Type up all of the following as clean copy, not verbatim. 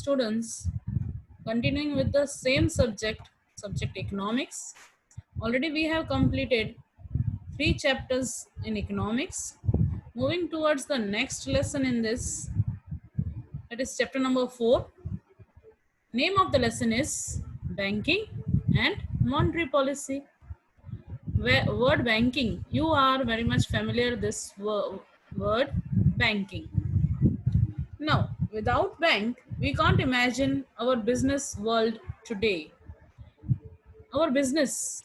Students, continuing with the same subject economics. Already we have completed 3 chapters in economics. Moving towards the next lesson in this, that is chapter number 4. Name of the lesson is Banking and Monetary Policy. Word banking, you are very much familiar this word banking. Now, without bank, we can't imagine our business world today. Our business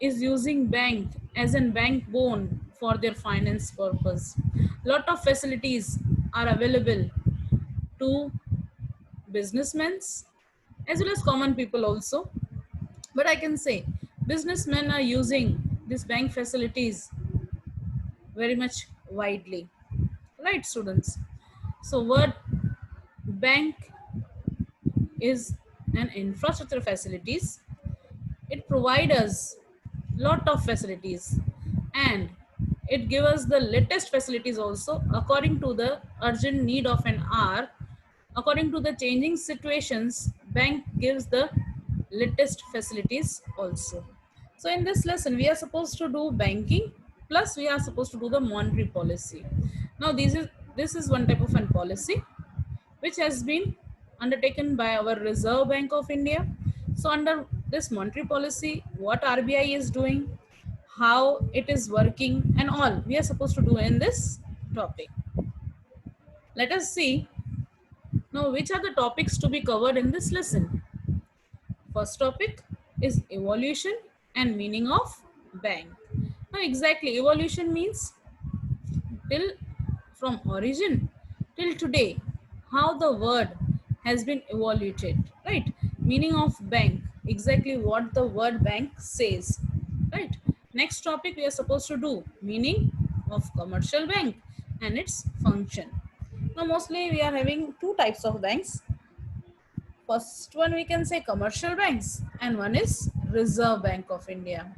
is using bank as a backbone for their finance purpose. Lot of facilities are available to businessmen as well as common people also. But I can say businessmen are using these bank facilities very much widely. Right, students? So word bank is an infrastructure facilities. It provides us lot of facilities and it gives us the latest facilities also according to the urgent need of an hour. According to the changing situations, bank gives the latest facilities also. So in this lesson we are supposed to do banking plus we are supposed to do the monetary policy. Now this is one type of an policy which has been undertaken by our Reserve Bank of India. So under this monetary policy, what RBI is doing, how it is working and all we are supposed to do in this topic. Let us see now which are the topics to be covered in this lesson. First topic is evolution and meaning of bank. Now exactly evolution means till from origin till today how the word has been evaluated, right? Meaning of bank, exactly what the word bank says, right? Next topic we are supposed to do meaning of commercial bank and its function. Now mostly we are having two types of banks. First one we can say commercial banks and one is Reserve Bank of India.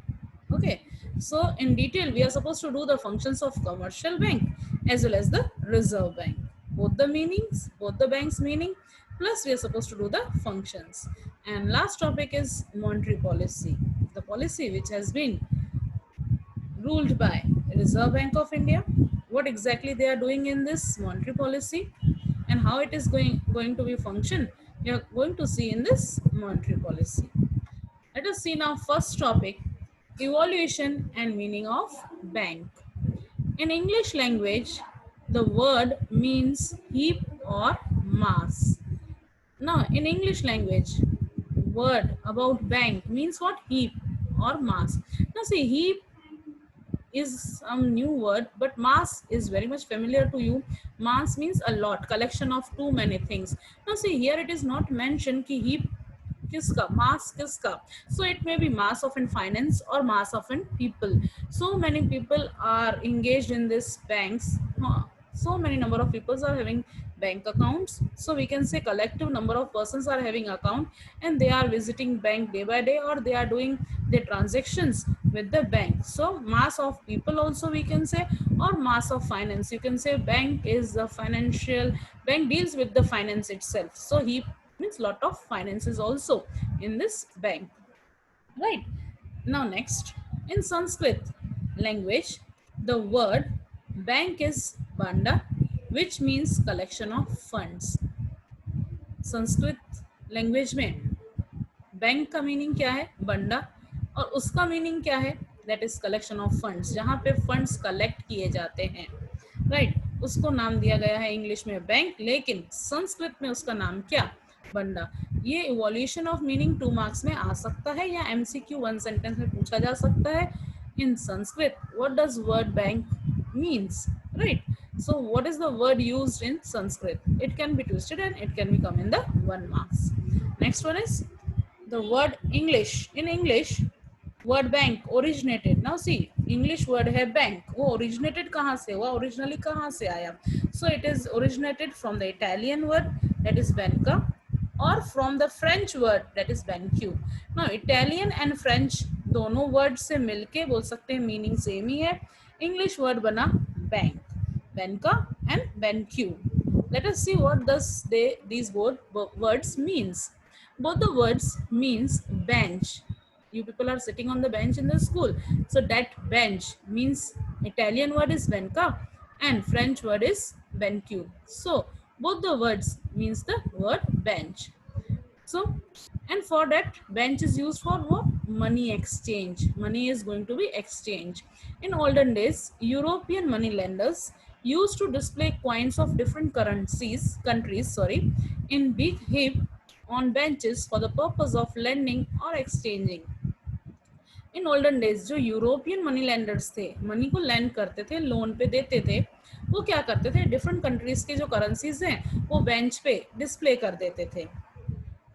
Okay, so in detail we are supposed to do the functions of commercial bank as well as the Reserve Bank. Both the meanings, both the banks meaning, plus we are supposed to do the functions. And last topic is monetary policy. The policy which has been ruled by Reserve Bank of India, what exactly they are doing in this monetary policy and how it is going to be function, we are going to see in this monetary policy. Let us see now first topic, evaluation and meaning of bank. In English language, the word means heap or mass. Now in English language, word about bank means what? Heap or mass. Now see, heap is some new word, but mass is very much familiar to you. Mass means a lot, collection of too many things. Now see, here it is not mentioned ki heap kiska, mass kiska. So it may be mass of in finance or mass of in people. So many people are engaged in this banks. So many number of people are having bank accounts. So we can say collective number of persons are having account and they are visiting bank day by day or they are doing their transactions with the bank. So mass of people also we can say, or mass of finance. You can say bank is the financial, bank deals with the finance itself. So he means lot of finances also in this bank, right? Now next, in Sanskrit language, the word bank is banda, which means collection of funds. Sanskrit language में bank का meaning क्या है? बंडा. और उसका meaning क्या है? That is collection of funds, जहाँ पे फंड्स कलेक्ट किए जाते हैं, राइट? उसको नाम दिया गया है इंग्लिश में बैंक, लेकिन संस्कृत में उसका नाम क्या? बंडा. ये इवोल्यूशन ऑफ मीनिंग 2 मार्क्स में आ सकता है या एमसीक्यू 1 सेंटेंस में पूछा जा सकता है. In Sanskrit what does word bank means, right? So what is the word used in Sanskrit? It can be twisted and it can become in the 1 marks. Next one is the word English. In English, word bank originated. Now see, English word है bank. वो originated कहाँ से हुआ? Originally कहाँ से आया? So it is originated from the Italian word that is banca or from the French word that is banque. Now Italian and French दोनों word से मिलके बोल सकते हैं meaning same ही है. English word बना bank. Banca and banque. Let us see what does these both words means. Both the words means bench. You people are sitting on the bench in the school. So that bench means Italian word is benca and French word is benque. So both the words means the word bench. So, and for that bench is used for what? Money exchange. Money is going to be exchanged. In olden days, European money lenders used to display coins of different countries, in big heap on benches for the purpose of lending or exchanging. In olden days जो European money lenders थे, money को land करते थे, loan पे देते थे, वो क्या करते थे, डिफरेंट कंट्रीज के जो करेंसीज हैं वो बेंच पे डिस्प्ले कर देते थे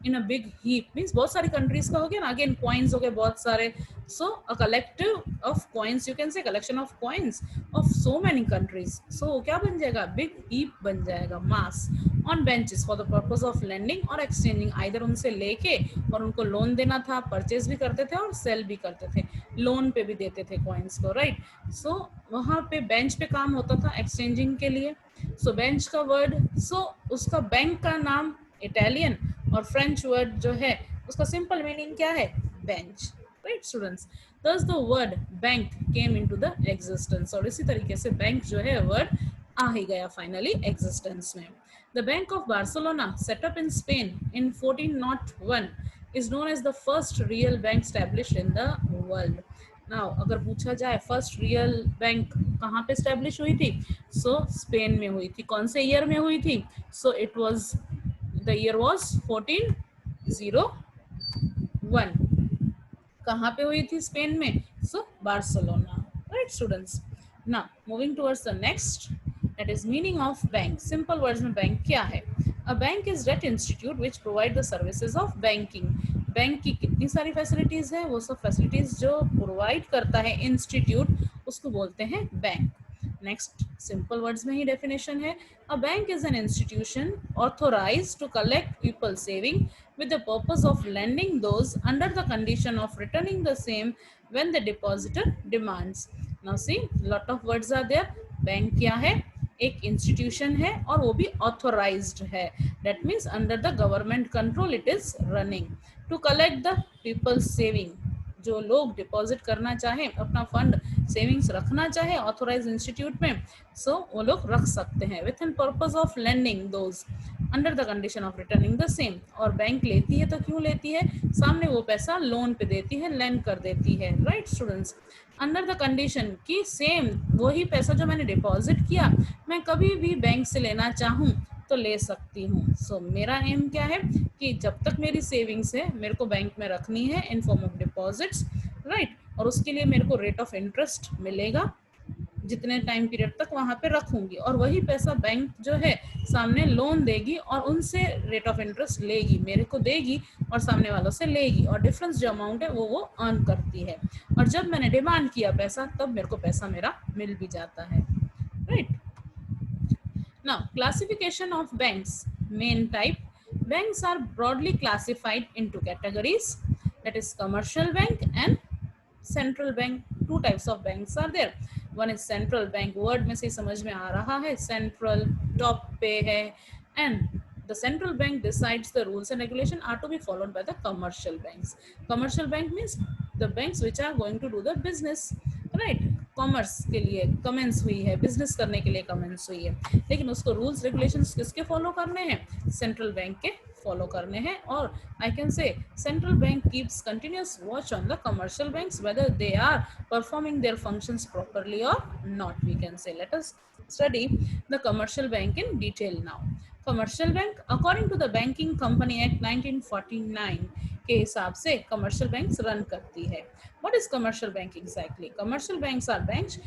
इन अ बिग हीप. मीन्स बहुत सारी कंट्रीज का हो गया ना, अगेन कॉइन्स हो गए बहुत सारे. So a collective of coins, you can say collection of coins of so many countries. So क्या बन जाएगा, बिग हीप बन जाएगा, mass on benches for the purpose of lending और एक्सचेंजिंग. आइदर उनसे लेके और उनको लोन देना था, परचेज भी करते थे और सेल भी करते थे, लोन पे भी देते थे कॉइन्स को, राइट. सो वहाँ पे बेंच पे काम होता था एक्सचेंजिंग के लिए. सो बेंच का वर्ड, सो उसका बैंक का नाम इटालियन और फ्रेंच वर्ड जो है उसका सिंपल मीनिंग क्या है, bench, right students. thus the word bank came into the existence. और इसी तरीके से बैंक जो है वर्ड आ ही गया फाइनली एग्जिस्टेंस में. The Bank of Barcelona, set up in Spain in 1401, is known as the first real bank established in the world. Now, अगर पूछा जाए फर्स्ट रियल बैंक कहाँ पे स्टैब्लिश हुई थी, सो स्पेन में हुई थी. कौन से ईयर में हुई थी, so it was, the year was 1401. कहाँ पे हुई थी, स्पेन में, so Barcelona, right students. Now moving towards the next, that is meaning of bank. Simple words में बैंक क्या है, a bank is that institute which provide the services of banking. Bank की कितनी सारी फैसिलिटीज है, वो सब फैसिलिटीज जो प्रोवाइड करता है इंस्टीट्यूट, उसको बोलते हैं बैंक. नेक्स्ट सिंपल वर्ड्स में ही डेफिनेशन है, a bank is an institution authorised to collect people saving with the purpose of lending those under the condition of returning the same when the depositor demands. Now see, lot of words are there. Bank क्या है, एक institution है और वो भी authorised है. That means under the government control it is running. To collect the people's saving, जो लोग डिपॉजिट करना चाहें, अपना फंड सेविंग्स रखना चाहे ऑथोराइज इंस्टीट्यूट में, सो वो लोग रख सकते हैं with an purpose of lending those under the condition of returning the same. और बैंक लेती है तो क्यों लेती है, सामने वो पैसा लोन पे देती है, लेंड कर देती है, right students. Under the condition कि सेम वही पैसा जो मैंने डिपॉजिट किया मैं कभी भी बैंक से लेना चाहूँ तो ले सकती हूँ. सो मेरा एम क्या है कि जब तक मेरी सेविंग्स है मेरे को बैंक में रखनी है इन फॉर्म ऑफ डिपॉजिट्स, राइट. और उसके लिए मेरे को रेट ऑफ इंटरेस्ट मिलेगा जितने टाइम पीरियड तक वहां पे रखूंगी, और वही पैसा बैंक जो है सामने लोन देगी और उनसे रेट ऑफ इंटरेस्ट लेगी, मेरे को देगी और सामने वालों से लेगी, और डिफरेंस जो अमाउंट है वो अर्न करती है. और जब मैंने डिमांड किया पैसा तब मेरे को पैसा मेरा मिल भी जाता है, right. Now, classification of banks. Main type. Banks are broadly classified into categories. That is commercial bank and central bank. Two types of banks are there. One is central bank. Word में से समझ में आ रहा है. Central top पे है. And the central bank decides the rules and regulation are to be followed by the commercial banks. Commercial bank means the banks which are going to do the business, right. Commerce के लिए commence हुई है, business करने के लिए commence हुई है, लेकिन उसको रूल्स रेगुलेशंस किसके फॉलो करने हैं, सेंट्रल बैंक के फॉलो करने हैं. और I can say central bank keeps continuous watch on the commercial banks whether they are performing their functions properly और not. We can say let us study the commercial bank in detail now. Commercial bank, according to the Banking Company Act 1949 के हिसाब से commercial banks run करती है. What is commercial bank exactly? Commercial banks are banks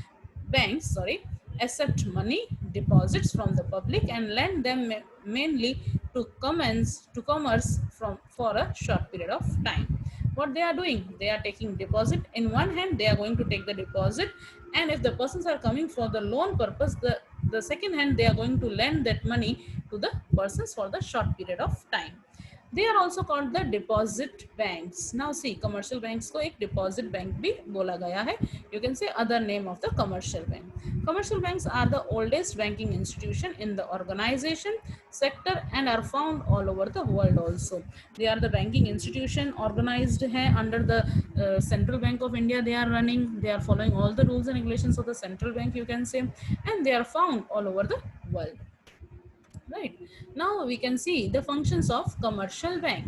accept money deposits from the public and lend them mainly to commerce for a short period of time. What they are doing, they are taking deposit. In one hand they are going to take the deposit, and if the persons are coming for the loan purpose, the second hand they are going to lend that money to the persons for the short period of time. They are also called the deposit banks. Now see, commercial banks को एक deposit bank भी बोला गया है. You can say other name of the commercial bank. Commercial banks are the oldest banking institution in the organization sector and are found all over the world also. They are the banking institution organized है under the Central Bank of India. They are running. They are following all the rules and regulations of the central bank, you can say, and they are found all over the world. Right. Now we can see the functions of commercial bank.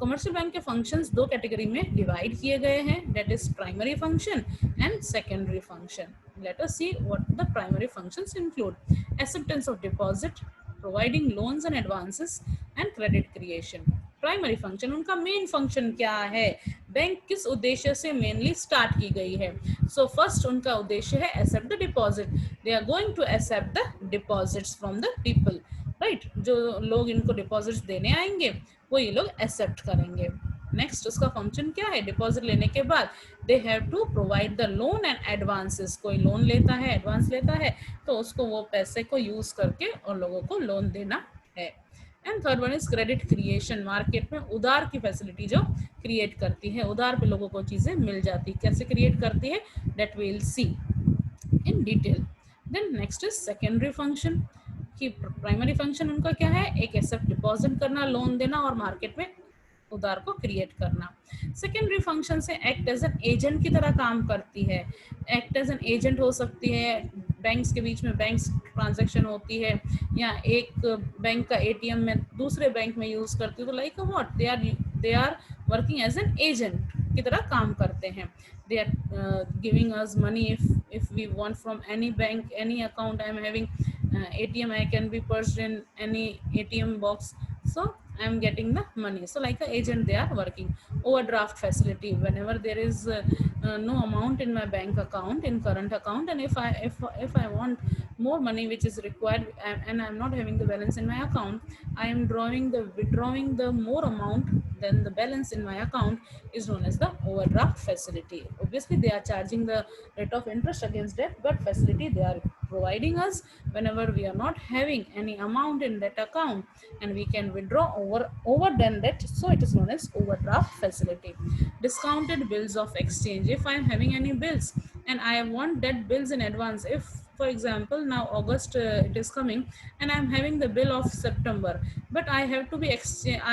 Commercial bank के functions दो category में divide किए गए हैं, that is primary function and secondary function. Late us see what the primary functions include. Acceptance of deposit, providing loans and advances and credit creation. Primary function, उनका main function क्या है, bank किस उद्देश्य से mainly start की गई है. So first उनका उद्देश्य है accept the deposit. They are going to accept the deposits from the people. Right, जो लोग इनको डिपॉजिट्स देने आएंगे वो ये लोग एक्सेप्ट करेंगे. नेक्स्ट उसका फंक्शन क्या है, डिपॉजिट लेने के बाद they have to provide the loan and advances. कोई लोन लेता है, एडवांस लेता है, तो उसको वो पैसे को यूज करके और लोगों को लोन देना है. And third one is credit creation. Market में उधार की फैसिलिटी जो क्रिएट करती है, उधार पे लोगों को चीजें मिल जाती, कैसे क्रिएट करती है that we will see in detail. Then next is secondary function. कि प्राइमरी फंक्शन उनका क्या है, एक एक्सेप्ट डिपॉजिट करना, लोन देना और मार्केट में उधार को क्रिएट करना. सेकेंडरी फंक्शन से एक्ट एज एन एजेंट की तरह काम करती है. एक्ट एज एन एजेंट हो सकती है, बैंक्स के बीच में बैंक्स ट्रांजैक्शन होती है, या एक बैंक का एटीएम में दूसरे बैंक में यूज करती है, तो like what they are working as an agent की तरह काम करते हैं. They are giving us money if we want from any bank, any account. I am having ATM, I can be purchased in any ATM box, so I am getting the money. So like an agent they are working. Overdraft facility, whenever there is no amount in my bank account, in current account, and if I want more money which is required, and I am not having the balance in my account, I am withdrawing the more amount than the balance in my account, is known as the overdraft facility. Obviously they are charging the rate of interest against that, but facility they are providing us whenever we are not having any amount in that account and we can withdraw over than that, so it is known as overdraft facility. Discounted bills of exchange. If I am having any bills and I want that bills in advance, if for example now August it is coming and I am having the bill of September, but I have to be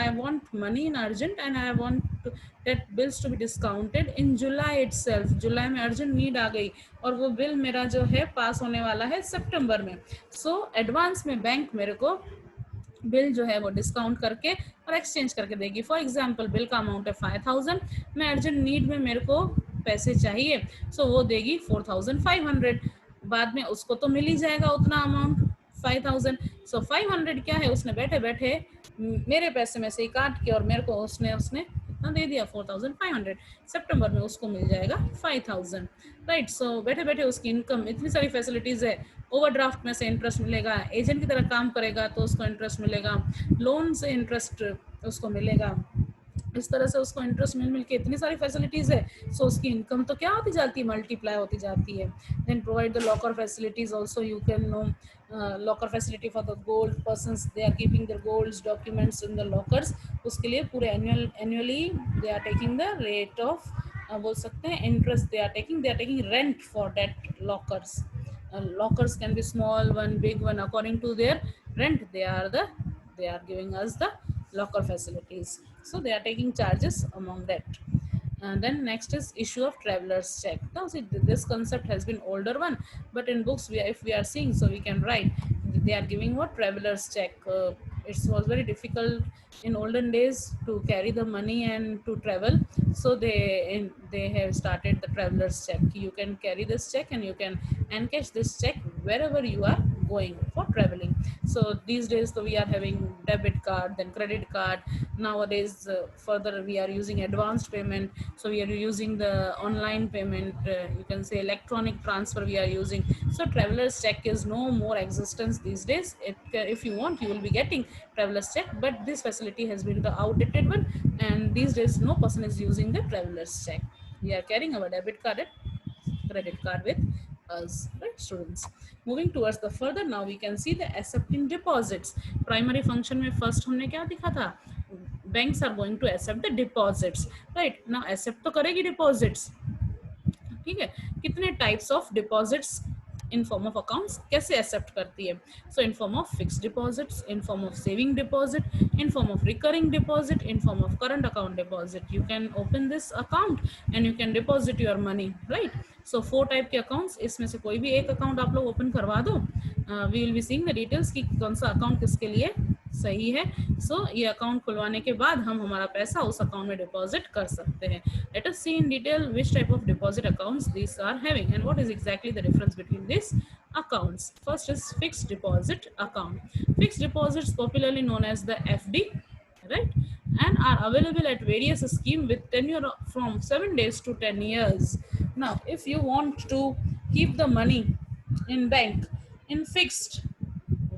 I want money in urgent and I want that bills to be discounted in July itself. जुलाई में urgent need आ गई और वो bill मेरा जो है पास होने वाला है सितंबर में. सो एडवांस में बैंक मेरे को बिल जो है वो डिस्काउंट करके और एक्सचेंज करके देगी. फॉर एग्जांपल बिल का अमाउंट है 5000, मैं अर्जेंट नीड में मेरे को पैसे चाहिए, सो वो देगी 4500. बाद में उसको तो मिल ही जाएगा उतना अमाउंट 5000. सो 500 क्या है, उसने बैठे बैठे मेरे पैसे में से ही काट के और मेरे को उसने कितना दे दिया 4500. सितंबर में उसको मिल जाएगा 5000. राइट, सो बैठे बैठे उसकी इनकम, इतनी सारी फैसिलिटीज है. ओवरड्राफ्ट में से इंटरेस्ट मिलेगा, एजेंट की तरह काम करेगा तो उसको इंटरेस्ट मिलेगा, लोन से इंटरेस्ट उसको मिलेगा, इस तरह से उसको इंटरेस्ट मिल के इतनी सारी फैसिलिटीज है. सो उसकी इनकम तो क्या होती जाती है, मल्टीप्लाई होती जाती है. Then provide the locker facilities also. You can know locker facility for the gold persons, they are keeping their golds documents in the lockers. उसके लिए पूरे annually they are taking the rate of, बोल सकते हैं interest, they are taking rent for that lockers. Lockers can be small one, big one, according to their rent. They are giving us the locker facilities, so they are taking charges among that. And then next is issue of traveler's check. Now see, this concept has been older one, but in books if we are seeing, so we can write they are giving what traveler's check. It was very difficult in olden days to carry the money and to travel, so they have started the traveler's check. You can carry this check and you can encash this check wherever you are going for traveling. So these days so we are having debit card, then credit card. Nowadays further we are using advanced payment, so we are using the online payment, you can say electronic transfer we are using. So traveler's check is no more existence these days. If you want, you will be getting traveler's check, but this facility has been the outdated one, and these days no person is using the traveler's check. We are carrying our debit card and credit card with us, right students? Moving towards the further, now we can see the accepting deposits. Primary function में first हमने क्या दिखा था? Banks are going to accept the deposits, right? Now accept तो करेगी deposits, ठीक है? कितने types of deposits in form of accounts कैसे एक्सेप्ट करती है? So in form of fixed deposits, in form of saving deposit, in form of recurring deposit, in form of current account deposit. You can open this account and you can deposit your money, right? So 4 type के accounts, इसमें से कोई भी एक account आप लोग open करवा दो. We will be seeing the details कि कौन सा अकाउंट किसके लिए सही है. सो ये अकाउंट खुलवाने के बाद हम हमारा पैसा उस अकाउंट में डिपॉजिट कर सकते हैं. Let us see in detail which type of deposit accounts these are having and what is exactly the difference between these accounts. First is fixed deposit account. Fixed deposits, popularly known as the FD, right, and are available at various schemes with tenure from 7 days to 10 years. Now, if you want to keep the money in bank in fixed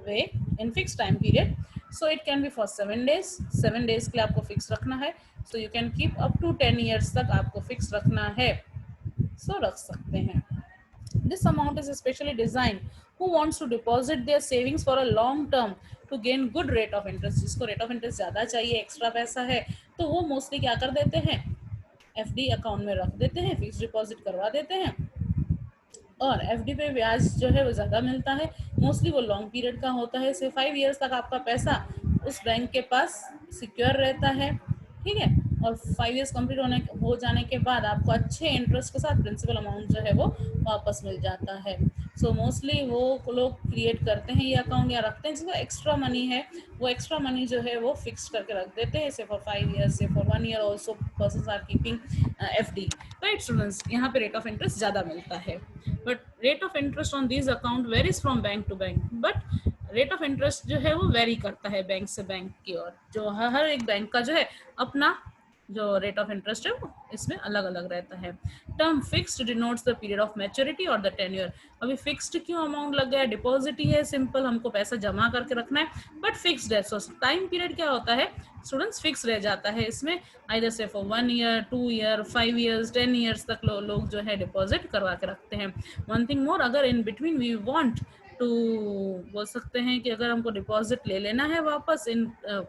way, in fixed time period, so it can be for 7 days. 7 days के लिए आपको fix रखना है. So you can keep up to 10 years तक आपको fix रखना है. So रख सकते हैं. This amount is especially designed who wants to deposit their savings for a long term to gain good rate of interest. जिसको rate of interest ज़्यादा चाहिए, एक्स्ट्रा पैसा है, तो वो मोस्टली क्या कर देते हैं? FD अकाउंट में रख देते हैं, फिक्स डिपॉजिट करवा देते हैं. और एफडी पे ब्याज जो है वो ज़्यादा मिलता है. मोस्टली वो लॉन्ग पीरियड का होता है. से 5 ईयर्स तक आपका पैसा उस बैंक के पास सिक्योर रहता है, ठीक है? और 5 ईयर्स कंप्लीट हो जाने के बाद आपको अच्छे इंटरेस्ट के साथ प्रिंसिपल अमाउंट जो है वो वापस मिल जाता है. सो मोस्टली वो लोग क्रिएट करते हैं ये अकाउंट या रखते हैं जिसको एक्स्ट्रा मनी है, वो एक्स्ट्रा मनी जो है वो फिक्स करके रख देते हैं. Say for 5 years, say for 1 year also persons are keeping FD, right students? यहाँ पे रेट ऑफ इंटरेस्ट ज़्यादा मिलता है. But rate of interest on these account varies from bank to bank. But rate of interest जो है वो very करता है बैंक से बैंक की ओर. जो हर एक बैंक का जो है अपना जो रेट ऑफ इंटरेस्ट है वो इसमें अलग अलग रहता है. Term fixed denotes the period of maturity और द टेन्योर. अभी फिक्स्ड क्यों अमाउंट लग गया? डिपॉजिट ही है, सिंपल, हमको पैसा जमा करके रखना है, बट फिक्स्ड है. सो टाइम पीरियड क्या होता है स्टूडेंट्स? फिक्स रह जाता है इसमें. आइदर से for 1 year, 2 year, 5 years, 10 years तक लोग जो है डिपॉजिट करवा के रखते हैं. वन थिंग मोर, अगर in between we want to बोल सकते हैं कि अगर हमको डिपॉजिट ले लेना है वापस, इन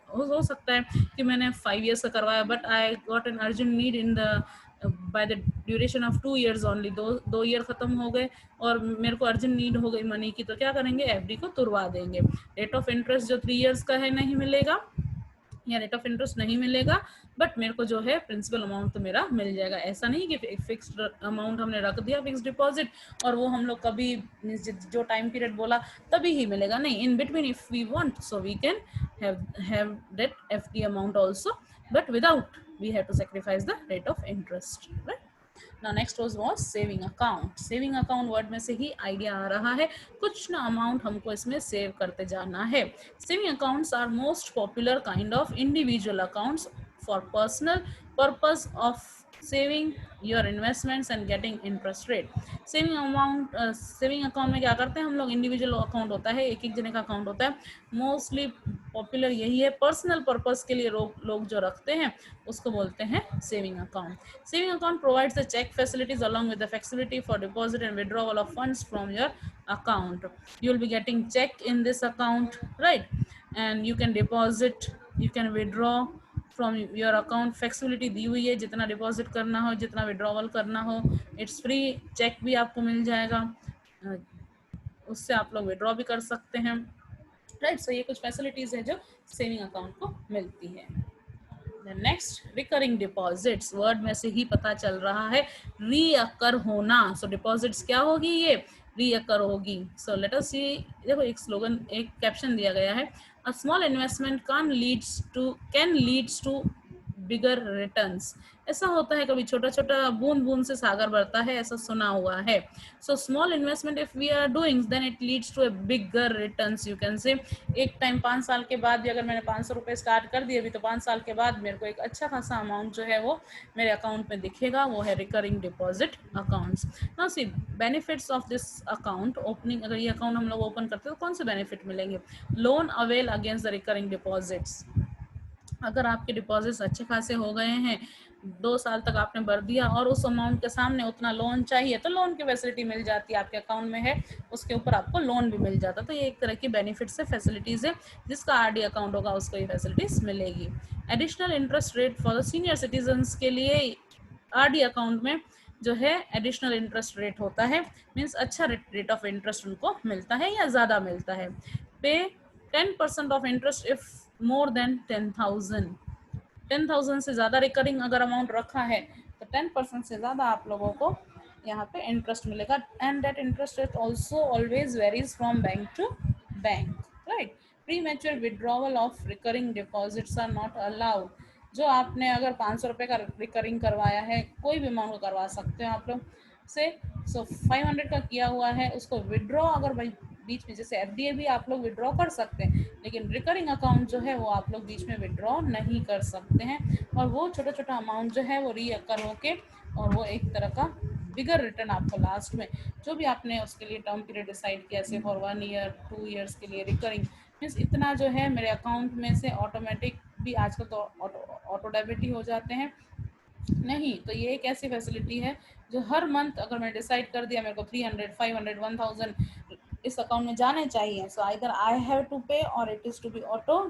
हो सकता है कि मैंने 5 ईयर्स का करवाया but I got an urgent need in the by the duration of 2 years only. दो ईयर खत्म हो गए और मेरे को अर्जेंट नीड हो गई मनी की, तो क्या करेंगे? एफडी को तुड़वा देंगे. रेट ऑफ इंटरेस्ट जो 3 ईयर्स का है नहीं मिलेगा, या रेट ऑफ इंटरेस्ट नहीं मिलेगा, बट मेरे को जो है प्रिंसिपल अमाउंट तो मेरा मिल जाएगा. ऐसा नहीं कि फिक्स्ड अमाउंट हमने रख दिया फिक्स डिपॉजिट और वो हम लोग कभी जो टाइम पीरियड बोला तभी ही मिलेगा, नहीं. In between if we want so we can have that FD amount also, but without we have to sacrifice the rate of interest, right? Now next was saving account. Saving account word में से ही idea आ रहा है, कुछ ना amount हमको इसमें save करते जाना है. Saving accounts are most popular kind of individual accounts for personal purpose of saving your investments and getting interest rate. Saving account में क्या करते हैं हम लोग? इंडिविजुअल अकाउंट होता है, एक एक जने का अकाउंट होता है. मोस्टली पॉपुलर यही है, पर्सनल पर्पस के लिए लोग जो रखते हैं उसको बोलते हैं saving account. Saving account provides the cheque facilities along with the flexibility for deposit and withdrawal of funds from your account. You will be getting check in this account, right? And you can deposit, you can withdraw from your account. Flexibility दी हुई है, जितना deposit करना हो, जितना withdrawal करना हो, it's free. Check भी आपको मिल जाएगा, उससे आप लोग विड्रॉ भी कर सकते हैं, राइट? सो ये कुछ फैसिलिटीज है जो सेविंग अकाउंट को मिलती है. Next, recurring deposits. वर्ड में से ही पता चल रहा है रीअकर होना. सो डिपॉजिट्स क्या होगी? ये रीअकर होगी. So let us see. देखो एक स्लोगन, एक कैप्शन दिया गया है, a small investment can leads to bigger returns. ऐसा होता है कभी छोटा छोटा बूंद बूंद से सागर बढ़ता है, ऐसा सुना हुआ है. So small investment if we are doing then it leads to a bigger returns. You can say एक टाइम 5 साल के बाद भी अगर मैंने 500 रुपये स्टार्ट कर दिए अभी, तो 5 साल के बाद मेरे को एक अच्छा खासा अमाउंट जो है वो मेरे अकाउंट में दिखेगा. वो है recurring deposit accounts. Now see benefits of this account opening. अगर ये अकाउंट हम लोग ओपन करते हैं तो कौन से बेनिफिट मिलेंगे? Loan avail against the recurring deposits. अगर आपके डिपॉजिट्स अच्छे खासे हो गए हैं, 2 साल तक आपने भर दिया और उस अमाउंट के सामने उतना लोन चाहिए तो लोन की फैसिलिटी मिल जाती है, आपके अकाउंट में है उसके ऊपर आपको लोन भी मिल जाता है। तो ये एक तरह की बेनिफिट्स है, फैसिलिटीज़ है, जिसका आरडी अकाउंट होगा उसको ये फैसिलिटीज़ मिलेगी। Additional interest rate for the senior citizens के लिए आरडी अकाउंट में जो है एडिशनल इंटरेस्ट रेट होता है, मीन्स अच्छा रेट ऑफ इंटरेस्ट उनको मिलता है या ज़्यादा मिलता है। पे 10% of interest if more than 10,000, 10,000 से ज़्यादा रिकरिंग अगर अमाउंट रखा है तो 10% से ज़्यादा आप लोगों को यहाँ पे इंटरेस्ट मिलेगा। And that interest rate also always varies from bank to bank, right. Premature withdrawal of recurring deposits are not allowed. जो आपने अगर 500 रुपये का रिकरिंग करवाया है, कोई भी अमाउंट करवा सकते हो आप लोग से, सो 500 का किया हुआ है उसको विड्रॉ अगर भाई बीच में, जैसे एफडीए भी आप लोग विड्रॉ कर सकते हैं, लेकिन रिकरिंग अकाउंट जो है वो आप लोग बीच में विड्रॉ नहीं कर सकते हैं। और वो छोटा छोटा अमाउंट जो है वो रीअकर होके और वो एक तरह का बिगर रिटर्न आपको लास्ट में, जो भी आपने उसके लिए टर्म पीरियड डिसाइड किया, जैसे फॉर 1 ईयर 2 ईयर्स के लिए रिकरिंग, मीन्स इतना जो है मेरे अकाउंट में से ऑटोमेटिक भी, आजकल तो ऑटो डेबिट ही हो जाते हैं, नहीं तो ये एक ऐसी फैसिलिटी है जो हर मंथ अगर मैं डिसाइड कर दिया मेरे को 300 500 1000 इस अकाउंट में जाने चाहिए, so either I have to pay or it is to be auto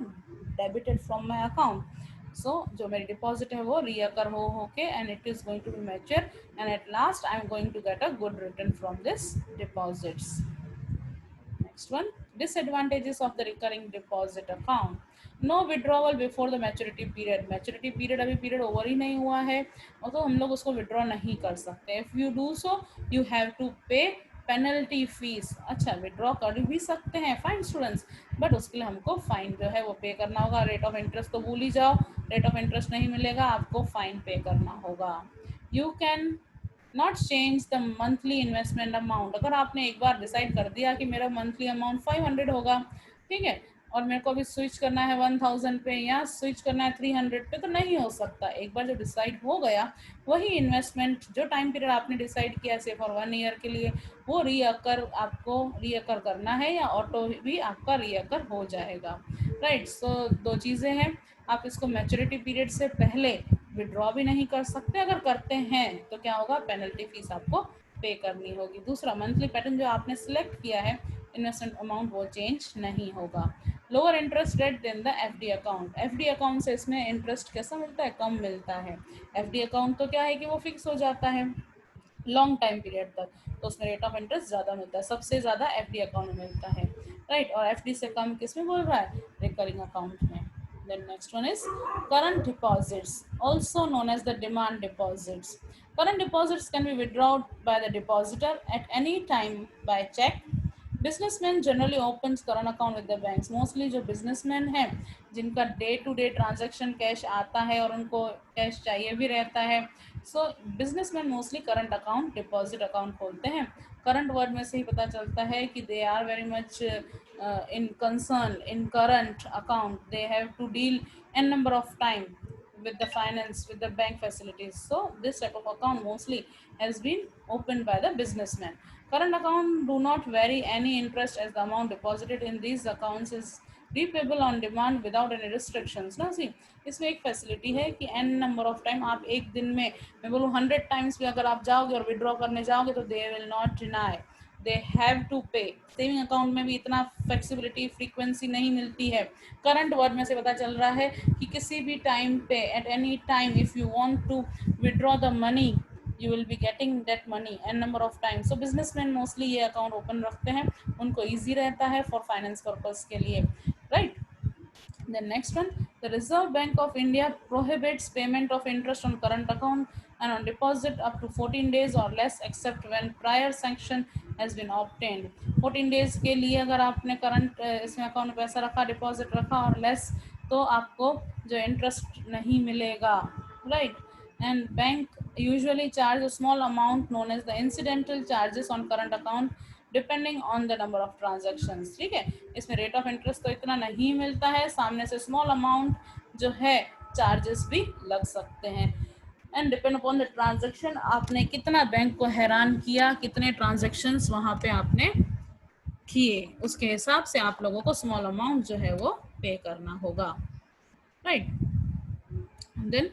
debited from my account. So जो मेरी डिपॉजिट है वो रीअकर हो के and it is going to be mature and at last I am going to get a good return from this deposits. Next one, disadvantages of the recurring deposit account. No withdrawal before the maturity period. Maturity period अभी period over ही नहीं हुआ है और तो हम लोग उसको withdraw नहीं कर सकते। If you do so, you have to pay penalty fees. अच्छा, विड्रॉ कर भी सकते हैं फाइन स्टूडेंट्स, बट उसके लिए हमको फाइन जो है वो पे करना होगा। रेट ऑफ इंटरेस्ट तो भूल ही जाओ, रेट ऑफ इंटरेस्ट नहीं मिलेगा, आपको फाइन पे करना होगा। You can not change the monthly investment amount. अगर आपने एक बार डिसाइड कर दिया कि मेरा मंथली अमाउंट 500 होगा, ठीक है, और मेरे को अभी स्विच करना है 1000 पे या स्विच करना है 300 पे, तो नहीं हो सकता। एक बार जो डिसाइड हो गया वही इन्वेस्टमेंट जो टाइम पीरियड आपने डिसाइड किया से फॉर 1 ईयर के लिए, वो रीअकर आपको रीअकर करना है या ऑटो भी आपका रीअकर हो जाएगा, राइट। सो दो चीज़ें हैं, आप इसको मैच्योरिटी पीरियड से पहले विड्रॉ भी नहीं कर सकते, अगर करते हैं तो क्या होगा, पेनल्टी फीस आपको पे करनी होगी। दूसरा, मंथली पैटर्न जो आपने सिलेक्ट किया है इन्वेस्टमेंट अमाउंट वो चेंज नहीं होगा। Lower interest rate then the FD account. FD account से इसमें इंटरेस्ट कैसा मिलता है, कम मिलता है। एफडी अकाउंट तो क्या है कि वो फिक्स हो जाता है लॉन्ग टाइम पीरियड तक, तो उसमें रेट ऑफ इंटरेस्ट ज़्यादा मिलता है, सबसे ज़्यादा एफडी अकाउंट में मिलता है, राइट। और एफडी से कम किस में बोल रहा है, रिकरिंग अकाउंट में। Then next one is current deposits, also known as the demand deposits. Current deposits can be withdrawn by the depositor at any time by check. Businessman generally opens current account with the banks. Mostly जो businessman हैं जिनका day to day transaction cash आता है और उनको cash चाहिए भी रहता है, so businessman mostly current account deposit account खोलते हैं। करंट वर्ड में से ही पता चलता है कि they are very much in concern in current account, they have to deal n number of time with the finance, with the bank facilities. So this type of account mostly has been opened by the businessman. Current account do not vary any interest as the amount deposited in these accounts is repayable on demand without any restrictions ना। सी इसमें एक facility है कि n number of time, आप एक दिन में मैं बोलूँ 100 टाइम्स भी अगर आप जाओगे और विड्रॉ करने जाओगे तो they will not deny, they have to pay. Saving account में भी इतना फ्लेक्सिबिलिटी फ्रीक्वेंसी नहीं मिलती है। करंट वर्ड में से पता चल रहा है कि किसी भी टाइम पे, at any time if you want to withdraw the money you will be getting that money an number of time. So businessman mostly ये अकाउंट ओपन रखते हैं, उनको ईजी रहता है फॉर फाइनेंस पर्पज के लिए, right. Then next one, the Reserve Bank of India prohibits payment of interest on current account and on deposit up to 14 days or less except when prior sanction has been obtained. 14 days के लिए अगर आपने current इसमें account में पैसा रखा, deposit रखा और लेस, तो आपको जो इंटरेस्ट नहीं मिलेगा, right. And bank usually charge a small amount known as the incidental charges on current account depending on the number of transactions, ठीक है। इसमें रेट ऑफ इंटरेस्ट तो इतना नहीं मिलता है, सामने से स्मॉल अमाउंट जो है चार्जेस भी लग सकते हैं। And depend upon the transaction, आपने कितना बैंक को हैरान किया, कितने ट्रांजेक्शन्स वहाँ पे आपने किए, उसके हिसाब से आप लोगों को स्मॉल अमाउंट जो है वो पे करना होगा, राइट। then